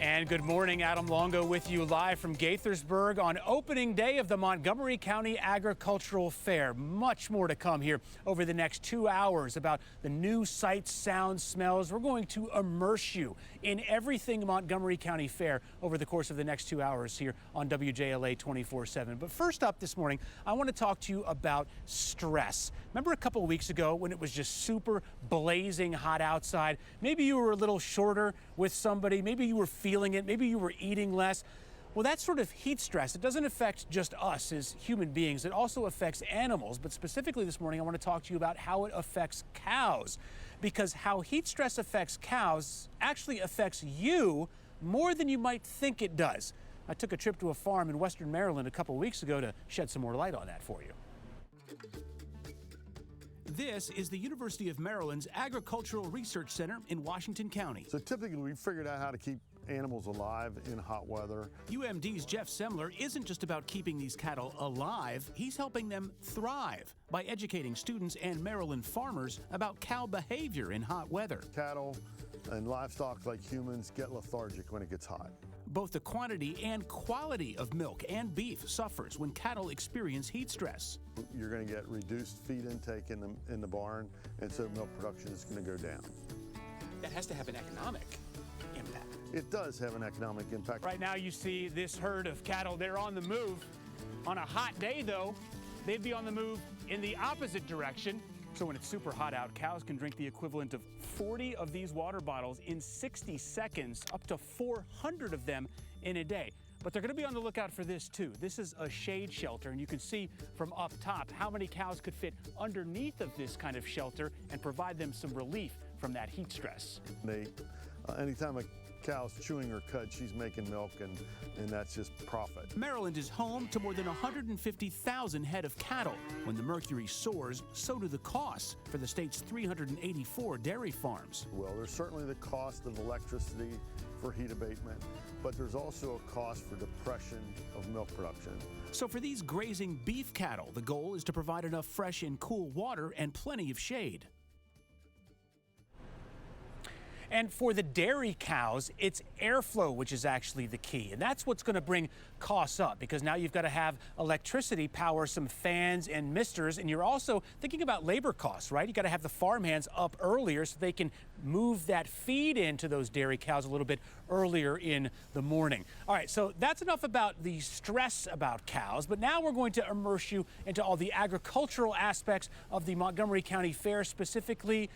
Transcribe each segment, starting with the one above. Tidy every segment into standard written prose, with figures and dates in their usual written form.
And good morning, Adam Longo with you live from Gaithersburg on opening day of the Montgomery County Agricultural Fair. Much more to come here over the next 2 hours about the new sights, sounds, smells. We're going to immerse you in everything Montgomery County Fair over the course of the next 2 hours here on WJLA 24/7. But first up this morning, I want to talk to you about stress. Remember a couple of weeks ago when it was just super blazing hot outside? Maybe you were a little shorter with somebody, maybe you were feeling it, maybe you were eating less. Well, that sort of heat stress, it doesn't affect just us as human beings, it also affects animals. But specifically this morning, I want to talk to you about how it affects cows, because how heat stress affects cows actually affects you more than you might think it does. I took a trip to a farm in Western Maryland a couple weeks ago to shed some more light on that for you. This is the University of Maryland's Agricultural Research Center in Washington County. So typically we figured out how to keep animals alive in hot weather. UMD's Jeff Semler isn't just about keeping these cattle alive, he's helping them thrive by educating students and Maryland farmers about cow behavior in hot weather. Cattle and livestock like humans get lethargic when it gets hot. Both the quantity and quality of milk and beef suffers when cattle experience heat stress. You're going to get reduced feed intake in the barn, and so milk production is going to go down. That has to have an economic impact. It does have an economic impact. Right now you see this herd of cattle, they're on the move. On a hot day though, they'd be on the move in the opposite direction. So when it's super hot out, cows can drink the equivalent of 40 of these water bottles in 60 seconds, up to 400 of them in a day. But they're going to be on the lookout for this too. This is a shade shelter, and you can see from up top how many cows could fit underneath of this kind of shelter and provide them some relief from that heat stress. Anytime a cow's chewing her cud, she's making milk, and that's just profit. Maryland is home to more than 150,000 head of cattle. When the mercury soars, so do the costs for the state's 384 dairy farms. Well, there's certainly the cost of electricity for heat abatement, but there's also a cost for depression of milk production. So for these grazing beef cattle, the goal is to provide enough fresh and cool water and plenty of shade. And for the dairy cows, it's airflow which is actually the key. And that's what's going to bring costs up, because now you've got to have electricity power some fans and misters. And you're also thinking about labor costs, right? You got to have the farmhands up earlier so they can move that feed into those dairy cows a little bit earlier in the morning. All right, so that's enough about the stress about cows. But now we're going to immerse you into all the agricultural aspects of the Montgomery County Fair, specifically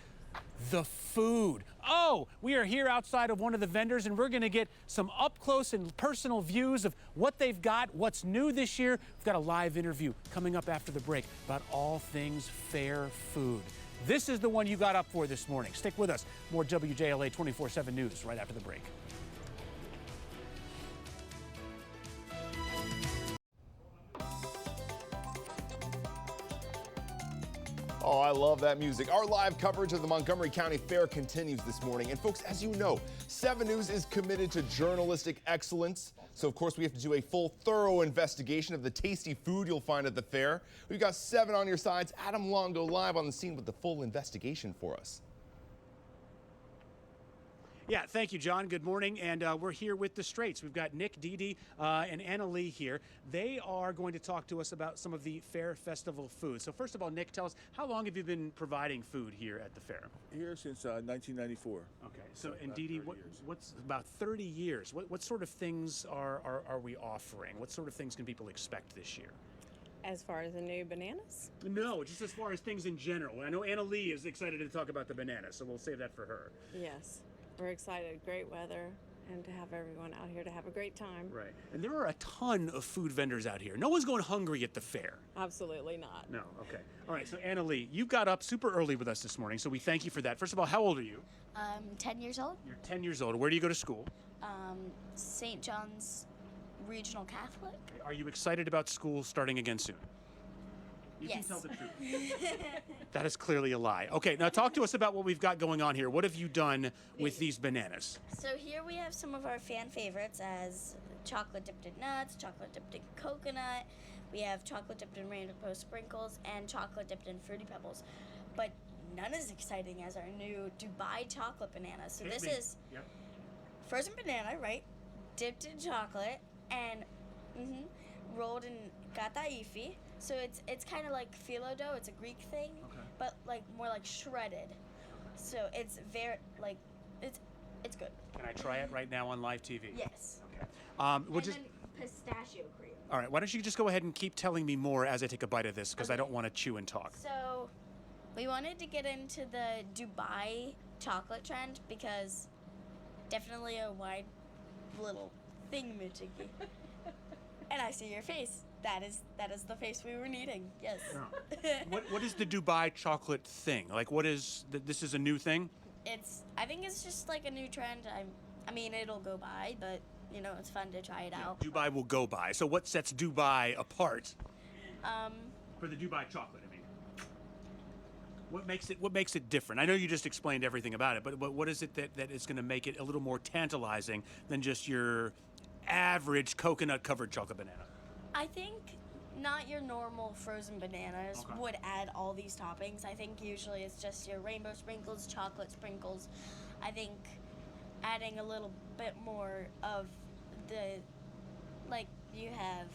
the food. Oh, we are here outside of one of the vendors, and we're going to get some up-close and personal views of what they've got, what's new this year. We've got a live interview coming up after the break about all things fair food. This is the one you got up for this morning. Stick with us. More WJLA 24/7 news right after the break. Oh, I love that music. Our live coverage of the Montgomery County Fair continues this morning. And folks, as you know, 7 News is committed to journalistic excellence. So of course we have to do a full, thorough investigation of the tasty food you'll find at the fair. We've got 7 on your sides. Adam Longo live on the scene with the full investigation for us. Yeah, thank you, John. Good morning, and we're here with the Strates. We've got Nick, Dee Dee, and Anna-Lee here. They are going to talk to us about some of the Fair Festival food. So first of all, Nick, tell us, how long have you been providing food here at the fair? Here since 1994. Okay, so and Dee Dee, what's about 30 years? What sort of things are we offering? What sort of things can people expect this year? As far as the new bananas? No, just as far as things in general. I know Anna-Lee is excited to talk about the bananas, so we'll save that for her. Yes. We're excited. Great weather, and to have everyone out here to have a great time. Right. And there are a ton of food vendors out here. No one's going hungry at the fair. Absolutely not. No. Okay. All right. So Anna-Lee, you got up super early with us this morning, so we thank you for that. First of all, how old are you? 10 years old. You're 10 years old. Where do you go to school? St. John's Regional Catholic. Okay. Are you excited about school starting again soon? You Yes. can tell the truth. That is clearly a lie. Okay, now talk to us about what we've got going on here. What have you done with these bananas? So here we have some of our fan favorites as chocolate dipped in nuts, chocolate dipped in coconut. We have chocolate dipped in rainbow sprinkles and chocolate dipped in Fruity Pebbles. But none as exciting as our new Dubai chocolate banana. So this is frozen banana, right? dipped in chocolate and rolled in kataifi. So it's kind of like phyllo dough. It's a Greek thing, but like more like shredded. So it's very like it's good. Can I try it right now on live TV? Yes. Okay. And then pistachio cream. All right. Why don't you just go ahead and keep telling me more as I take a bite of this, because I don't want to chew and talk. So we wanted to get into the Dubai chocolate trend because definitely a wide little thingamajiggy. And I see your face. That is the face we were needing. Yes. What is the Dubai chocolate thing? Like, what is this is a new thing? I think it's just like a new trend. I mean, it'll go by, but you know, it's fun to try it out. Dubai will go by. So what sets Dubai apart? For the Dubai chocolate, I mean. What makes it different? I know you just explained everything about it, but what is it that is going to make it a little more tantalizing than just your average coconut-covered chocolate banana? I think not your normal frozen bananas would add all these toppings. I think usually it's just your rainbow sprinkles, chocolate sprinkles. I think adding a little bit more of the, like, you have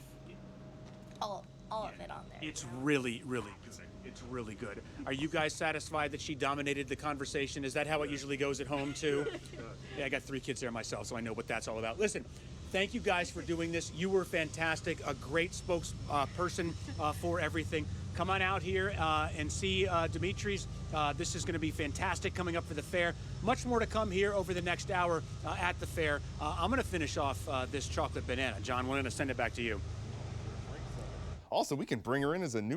all of it on there. It's really, really good. It's really good. Are you guys satisfied that she dominated the conversation? Is that how it usually goes at home, too? Yeah, I got 3 kids there myself, so I know what that's all about. Listen, thank you guys for doing this. You were fantastic, a great spokesperson for everything. Come on out here and see Demetris. This is going to be fantastic coming up for the fair. Much more to come here over the next hour at the fair. I'm going to finish off this chocolate banana. John, we're going to send it back to you. Also, we can bring her in as a new